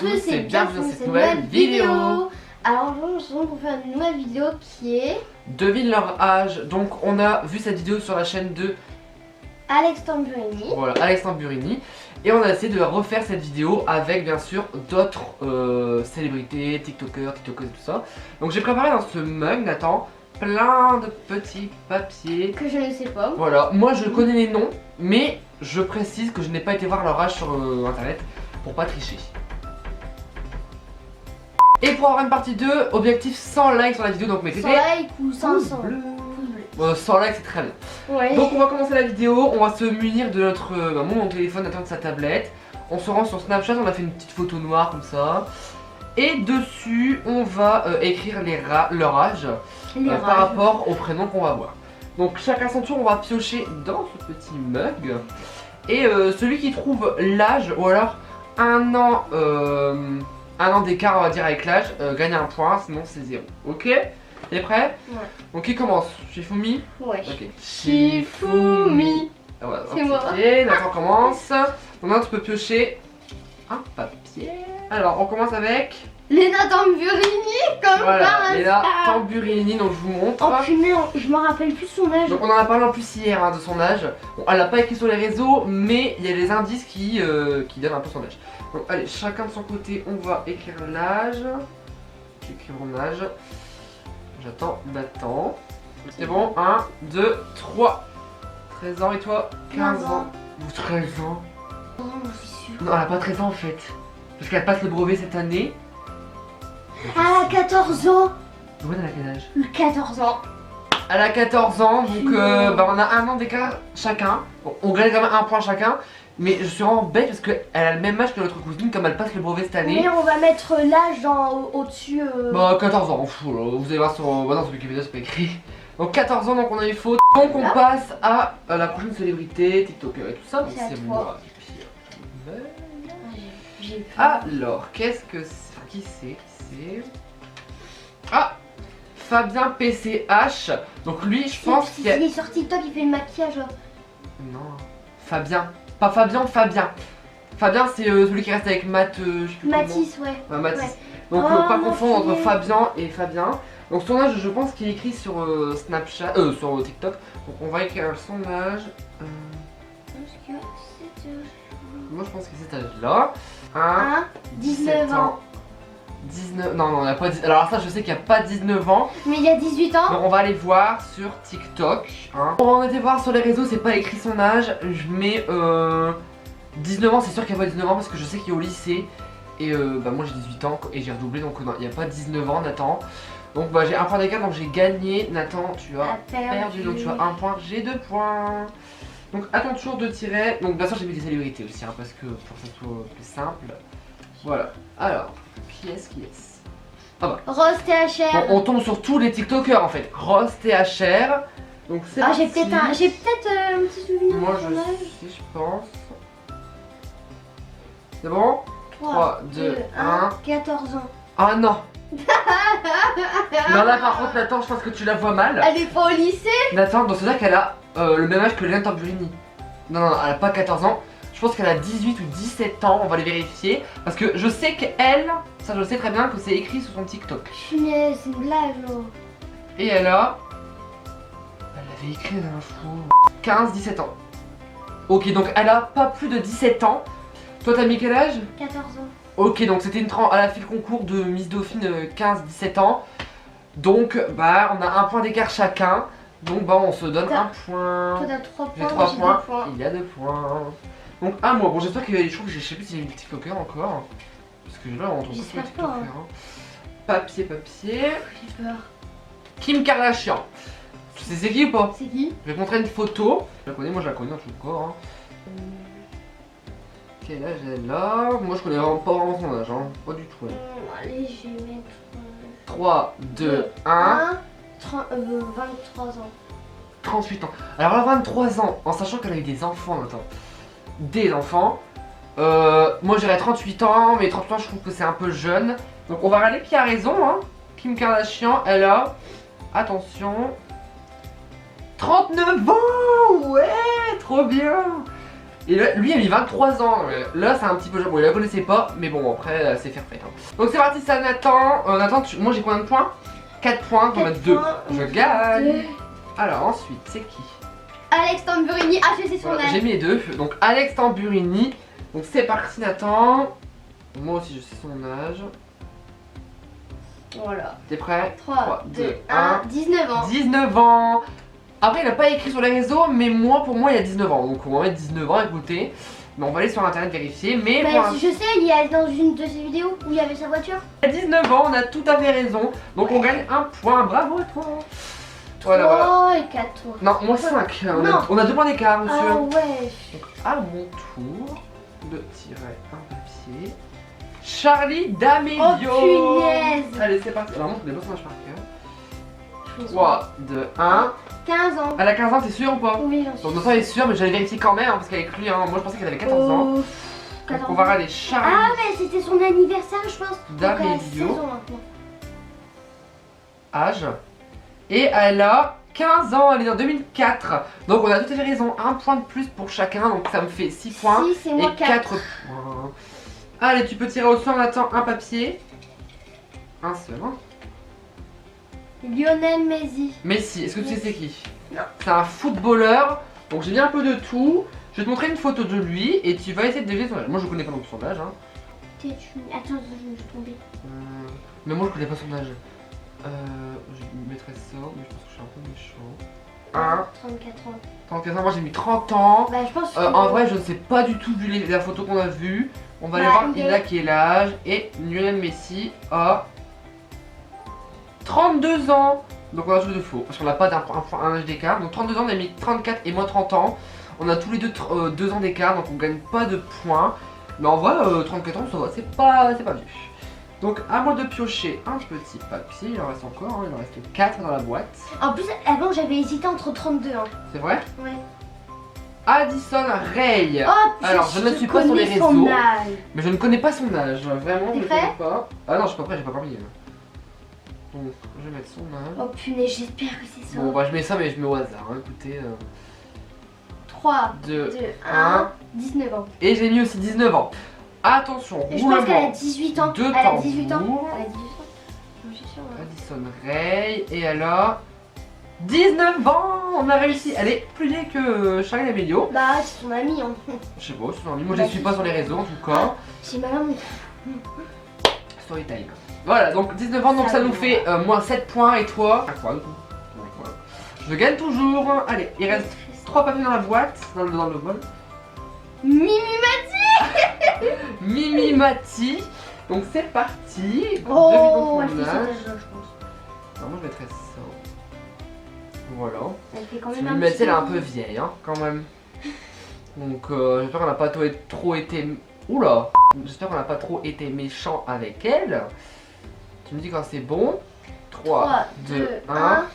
tous et bienvenue dans cette nouvelle vidéo. Alors aujourd'hui on se retrouve pour faire une nouvelle vidéo qui est Devine leur âge. Donc on a vu cette vidéo sur la chaîne de Alex Tamburini. Voilà, Alex Tamburini. Et on a essayé de refaire cette vidéo avec bien sûr d'autres célébrités, tiktokers et tout ça. Donc j'ai préparé dans ce mug, Nathan, plein de petits papiers Que je ne sais pas. Voilà, moi je connais les noms, mais je précise que je n'ai pas été voir leur âge sur internet pour pas tricher. Et pour avoir une partie 2, objectif 100 likes sur la vidéo, donc mettez 100 likes ou 500 100 likes c'est très bien. Ouais. Donc on va commencer la vidéo, on va se munir de notre mon téléphone, Nathan de sa tablette. On se rend sur Snapchat, on a fait une petite photo noire comme ça. Et dessus on va écrire leur âge par rapport au prénom qu'on va voir. Donc chacun son tour, on va piocher dans ce petit mug. Et celui qui trouve l'âge, ou alors un an d'écart on va dire avec l'âge, gagne un point, sinon c'est 0. Ok? T'es prêt? Ouais. Donc qui commence? Shifumi? Ouais. Ok. Shifumi. Ah, voilà, C'est moi. Ok, Nathan commence. Donc là tu peux piocher un papier. Alors on commence avec... Léna Tamburini comme Voilà, par et là, hasard. Tamburini, donc je vous montre. Oh punaise, je me rappelle plus son âge. Donc on en a parlé en plus hier de son âge. Bon, elle l'a pas écrit sur les réseaux, mais il y a des indices qui donnent un peu son âge. Donc allez, chacun de son côté, on va écrire l'âge. Écrire mon âge. J'attends Nathan. C'est bon, 1, 2, 3. 13 ans et toi 15 ans. Ou 13 ans. Oh, je suis sûre. Non, elle a pas 13 ans en fait. Parce qu'elle passe le brevet cette année. Elle a 14 ans. Ouais, elle a quel âge? 14 ans. Elle a 14 ans, donc on a un an d'écart chacun. Bon, on gagne quand même un point chacun. Mais je suis vraiment bête parce qu'elle a le même âge que notre cousine, comme elle passe le brevet cette année. Mais on va mettre l'âge au-dessus. Bah 14 ans, vous allez voir sur... Bah non, sur Wikipédia c'est pas écrit. Donc 14 ans, donc on a une faute. Donc on passe à la prochaine célébrité, TikToker et tout ça. Donc C'est à c'est toi. moi. J'ai peur. Alors, qu'est-ce que c'est? Qui c'est? Ah, Fabien PCH. Donc lui, je pense qu'il y a... Il est sur TikTok, il fait le maquillage. Non, Fabien. Pas Fabien, Fabien. Fabien, c'est celui qui reste avec Matt. Je sais plus Mathis, ouais. comment. Mathis. Ouais. Donc Oh, pas mon confondre entre Dieu. Fabien et Fabien. Donc son âge, je pense qu'il est écrit sur Snapchat, sur TikTok. Donc on va écrire son âge. Moi je pense que c'est cet âge-là. 19 ans. 19. Non, il n'y a pas 10. Alors ça, je sais qu'il n'y a pas 19 ans. Mais il y a 18 ans. Donc on va aller voir sur TikTok. Hein. On va aller voir sur les réseaux, c'est pas écrit son âge. Je mets 19 ans, c'est sûr qu'il n'y a pas 19 ans parce que je sais qu'il est au lycée. Et bah moi j'ai 18 ans et j'ai redoublé, donc non, il n'y a pas 19 ans, Nathan. Donc bah j'ai un point d'écart, donc j'ai gagné. Nathan, tu as perdu, donc tu as un point, j'ai 2 points. Donc à ton tour de tirer. Donc bien sûr j'ai mis des célébrités aussi, hein, parce que pour que ça soit plus simple. Voilà. Alors, qui est-ce Ah bah. Rose THR. Bon, on tombe sur tous les TikTokers en fait. Rose THR. Donc c'est Ah, parti. j'ai peut-être un petit souvenir. Moi de son âge. je sais, je pense. C'est bon? 3, 2, 1. 14 ans. Ah non. Non là par contre Nathan, je pense que tu la vois mal. Elle est pas au lycée. Nathan, donc c'est-à-dire qu'elle a le même âge que Léna Tamburini. Non, elle a pas 14 ans. Je pense qu'elle a 18 ou 17 ans, on va les vérifier. Parce que je sais qu'elle, ça je sais très bien que c'est écrit sur son TikTok. Punaise, c'est une blague. Oh. Et elle a... Elle avait écrit l'info... 15-17 ans. Ok, donc elle a pas plus de 17 ans. Toi t'as mis quel âge? 14 ans. Ok, donc c'était elle a fait le concours de Miss Dauphine 15-17 ans. Donc bah on a un point d'écart chacun. Donc bah on se donne un point. Toi t'as 3 J'ai points. 3 j'ai points. 2 points. Il y a 2 points. Donc à moi, bon j'espère qu'il y a des choses, je sais plus s'il y a une TikToker encore. Parce que là on trouve J'espère pas pas, TikToker. Papier. J'ai peur. Kim Kardashian. Tu sais c'est qui ou pas? C'est qui? Je vais te montrer une photo. Je la connais, moi je la connais en tout cas. Hein. Quel âge elle a? Moi je connais vraiment pas vraiment son âge, hein. Pas du tout. Ouais. Allez, je vais mettre 3, 2, 1. 23 ans. 38 ans. Alors elle a 23 ans, en sachant qu'elle a eu des enfants maintenant. Des enfants. Moi j'irais 38 ans, mais 38 ans je trouve que c'est un peu jeune. Donc on va regarder qui a raison, hein. Kim Kardashian, elle a... Attention... 39 ans. Ouais, trop bien. Et là, lui, il a mis 23 ans. Là, c'est un petit peu. Bon, il la connaissait pas, mais bon, après, c'est fair play. Hein. Donc, c'est parti, ça, Nathan. Nathan, moi, j'ai combien de points? 4 points, on va mettre 2. Je gagne. Alors, ensuite, c'est qui? Alex Tamburini, ah je sais son Voilà, âge. j'ai mis les deux. Donc, Alex Tamburini. Donc, c'est parti, Nathan. Moi aussi, je sais son âge. Voilà. T'es prêt? 3, 2, 1, 19 ans. 19 ans. Après, il n'a pas écrit sur les réseaux, mais moi, pour moi, il a 19 ans. Donc, on va mettre 19 ans, écoutez. Mais on va aller sur internet vérifier. Mais Bah, pour je sais, il y a dans une de ses vidéos où il y avait sa voiture. il a 19 ans, on a tout à fait raison. Donc, on gagne un point. Bravo, toi. Voilà, voilà. 3 et 4. Non, moi 5. Non. On a 2 points d'écart, monsieur. Ah ouais. Donc, à mon tour de tirer un papier. Charlie D'Amelio. Oh, punaise. Allez, c'est parti. Alors, moi, je connais pas son âge par cœur. 3, 2, 1. 15 ans. Elle a 15 ans, t'es sûr ou pas? Oui, j'en suis. Donc, Nathan est sûr, mais j'allais vérifier quand même, hein, parce qu'avec lui, hein, moi je pensais qu'elle avait 14 ans. Donc, 14 on va ans. regarder Charlie Ah, mais c'était son anniversaire, je pense. Donc, elle a 16 D'Amelio. ans maintenant. Âge. Et elle a 15 ans, elle est en 2004. Donc, on a tout à fait raison. Un point de plus pour chacun, donc ça me fait 6 points. 6 et moi Et 4. 4 points. Allez, tu peux tirer au sort, Nathan, un papier. Un seul, hein. Lionel Messi. Messi, est-ce que tu sais c'est qui? Non. C'est un footballeur. Donc j'ai mis un peu de tout. Je vais te montrer une photo de lui et tu vas essayer de deviner son âge. Moi je connais pas non plus son âge. Hein. Attends, je me suis tombée. Mais moi je connais pas son âge. Je mettrais ça, mais je pense que je suis un peu méchant. 34 ans. 34 ans, moi j'ai mis 30 ans. Bah, je pense que. En vrai, je ne sais pas du tout vu la photo qu'on a vue. On va aller Bah, voir il il a quel âge. Et Lionel Messi a 32 ans. Donc on a tous les deux faux. Parce qu'on n'a pas un âge d'écart. Donc 32 ans, on a mis 34 et moi 30 ans. On a tous les deux 2 ans d'écart. Donc on gagne pas de points. Mais en vrai, 34 ans, ça va. C'est pas vieux. Donc à moi de piocher un petit papier. Il en reste encore. Hein, il en reste 4 dans la boîte. En plus, avant, j'avais hésité entre 32 ans. C'est vrai? Ouais. Addison Rae. Oh, Alors, je ne suis pas sur les connais son réseaux. âge. Mais je ne connais pas son âge, vraiment, T'es je ne prêt? connais pas. Ah non, je suis pas prêt, j'ai pas parmi. Donc, je vais mettre son âge. Oh punaise, j'espère que c'est ça. Bon, bah je mets ça, mais je mets au hasard, hein, écoutez. 3, 2, 2, 1. 1, 19 ans. Et j'ai mis aussi 19 ans. Attention, Et je pense qu'elle a roulement. 18 ans. De Elle a 18 ans. tambour. Elle a 18 ans. Je suis sûre. hein. Addison Rae, et elle a 19 ans. On a réussi. Elle est plus vieille que Charlie D'Amelio. Bah, c'est son ami. Hein. Je sais pas, c'est son ami. Moi je ne suis pas sur les réseaux en tout cas. C'est ma maman. Storytime. Voilà, donc 19 ans, donc ça nous fait moins 7 points et toi. Un point du coup. Donc, voilà. Je gagne toujours. Allez, il reste 3 papiers dans la boîte, dans le bol. Mimi Mimi Mati. Donc c'est parti. Oh, elle Devine fait donc cet mon âge. âge-là, je pense. Alors moi je mettrais ça. Voilà. Elle fait quand Mimi même un Mati petit elle est un peu. peu vieille hein, quand même. Donc j'espère qu'on n'a pas trop été... Oula. J'espère qu'on n'a pas trop été méchant avec elle. Tu me dis quand c'est bon. 3, 2, 1.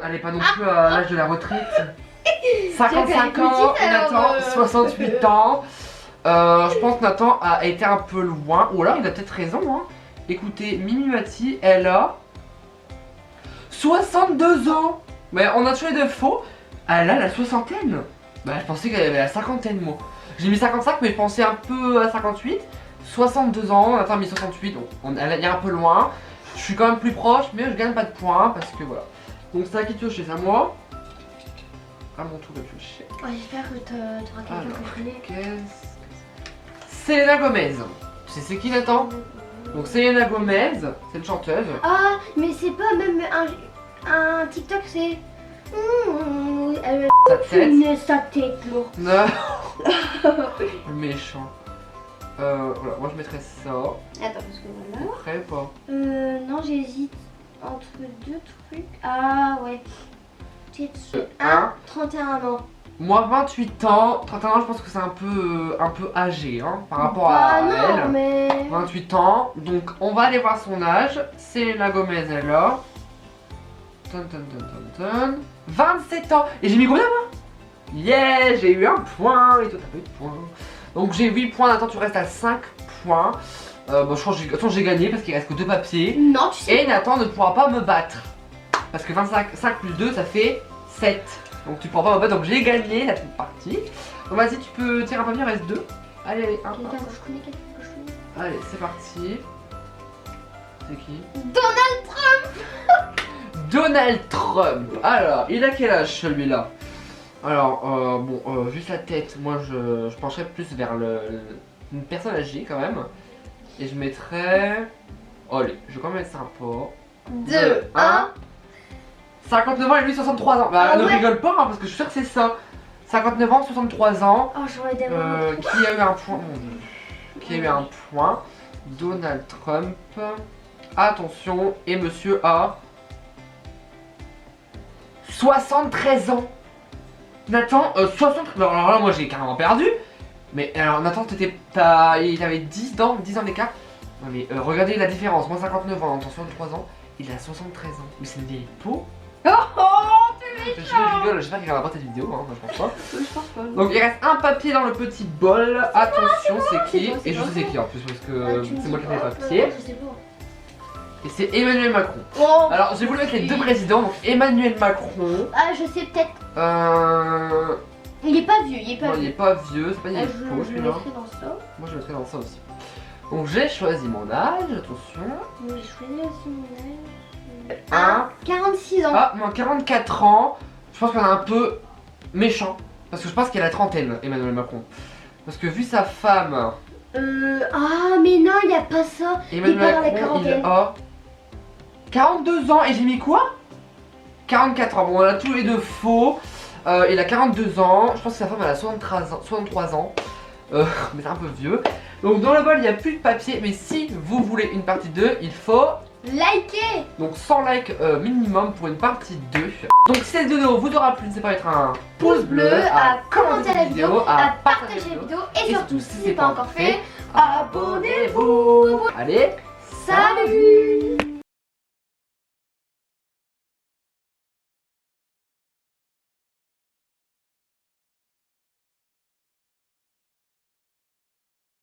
Elle est pas non plus à l'âge de la retraite. 55 ans, petite, alors, Nathan, 68 ans. Je pense que Nathan a été un peu loin. Ou alors il a peut-être raison. Hein. Écoutez, Mimi Mati, elle a 62 ans. Mais on a tous les deux faux. Elle a la soixantaine. Bah je pensais qu'elle avait la cinquantaine moi. J'ai mis 55 mais je pensais un peu à 58. 62 ans, Nathan a mis 68 donc elle est un peu loin. Je suis quand même plus proche mais je gagne pas de points parce que voilà. Donc c'est à qui de piocher, c'est à moi. À mon tour de piocher. Oh, j'espère que t'auras quelqu'un que je connais. Qu'est-ce... Selena Gomez. Tu sais c'est qui Nathan? Donc Selena Gomez, c'est une chanteuse. Ah, mais c'est pas même un TikTok, c'est. Sa tête. Sa tête, lourd. Non. Méchant. Voilà, moi je mettrais ça. Attends, parce que voilà. Prêt ou pas? Non, j'hésite entre deux trucs. Ah, ouais. Peut-être 1. 31 ans. Moi 28 ans, 31 ans je pense que c'est un peu âgé hein, par rapport à non, elle. mais. 28 ans, donc on va aller voir son âge. Selena Gomez elle a 27 ans. Et j'ai mis combien moi? Yeah, j'ai eu un point et toi t'as pas eu de point. Donc j'ai 8 points, Nathan tu restes à 5 points. Bon, je pense que j'ai gagné parce qu'il reste que 2 papiers. Non, tu sais. Et Nathan ne pourra pas me battre. Parce que 5 plus 2 ça fait 7. Donc tu prends pas ma boîte, donc j'ai gagné la petite partie. Donc vas-y, tu peux tirer un papier, il reste 2. Allez, allez, un. Quelqu'un que je connais, quelqu'un que je connais. Allez, c'est parti. C'est qui? Donald Trump. Donald Trump. Alors, il a quel âge celui-là? Alors, juste la tête, moi je pencherais plus vers une personne âgée quand même. Et je mettrais... Oh, allez, je vais quand même mettre sympa. 2, 1. 59 ans et lui 63 ans. Bah, Ah ne ouais. rigole pas, hein, parce que je suis sûr que c'est ça. 59 ans, 63 ans. Oh, j'aurais d'avoir. Qui a eu un point? Mon Dieu. Qui a eu un point? Donald Trump. Attention, et monsieur a 73 ans. Nathan, 60. Alors là, moi j'ai carrément perdu. Mais alors, Nathan, il avait 10 ans d'écart. Non, mais regardez la différence. Moi, 59 ans, Nathan, 63 ans. Il a 73 ans. Mais c'est une vieille peau. Oh, Je rigole, j'espère qu'il regardera pas cette vidéo, hein, moi, je pense pas. je pense pas. Donc, il reste un papier dans le petit bol. Attention, c'est qui? c'est toi, c'est Et je toi. sais c'est qui en plus, parce que Tu me c'est dis moi qui ai les pas, papiers. Je sais pas. Et c'est Emmanuel Macron. Oh. Alors, j'ai voulu mettre les deux présidents. Donc, Emmanuel Macron. Ah, je sais peut-être. Euh. Il est pas vieux, il est pas Non, il est vieux. pas vieux, c'est pas une Ah, vieille peau je le celui-là. mettrai dans ça. Moi, je le mettrais dans ça aussi. Donc, j'ai choisi mon âge, attention. Moi, j'ai choisi aussi mon âge. Un. 46 ans. Ah, moi, 44 ans. Je pense qu'on est un peu méchant. Parce que je pense qu'il a la trentaine, Emmanuel Macron. Parce que vu sa femme, Ah, mais non, il n'y a pas ça. Emmanuel pas dans la Macron, il quarantaine. a 42 ans. Et j'ai mis quoi? 44 ans. Bon, on a tous les deux faux. Il a 42 ans. Je pense que sa femme elle a 63 ans. Mais c'est un peu vieux. Donc dans le bol il n'y a plus de papier. Mais si vous voulez une partie 2, il faut Likez. donc 100 likes minimum pour une partie 2. Donc si cette vidéo vous aura plu, n'hésitez pas à mettre un pouce bleu, à commenter la vidéo, à partager la vidéo. Et surtout, si ce n'est pas encore fait, abonnez-vous. Allez, salut.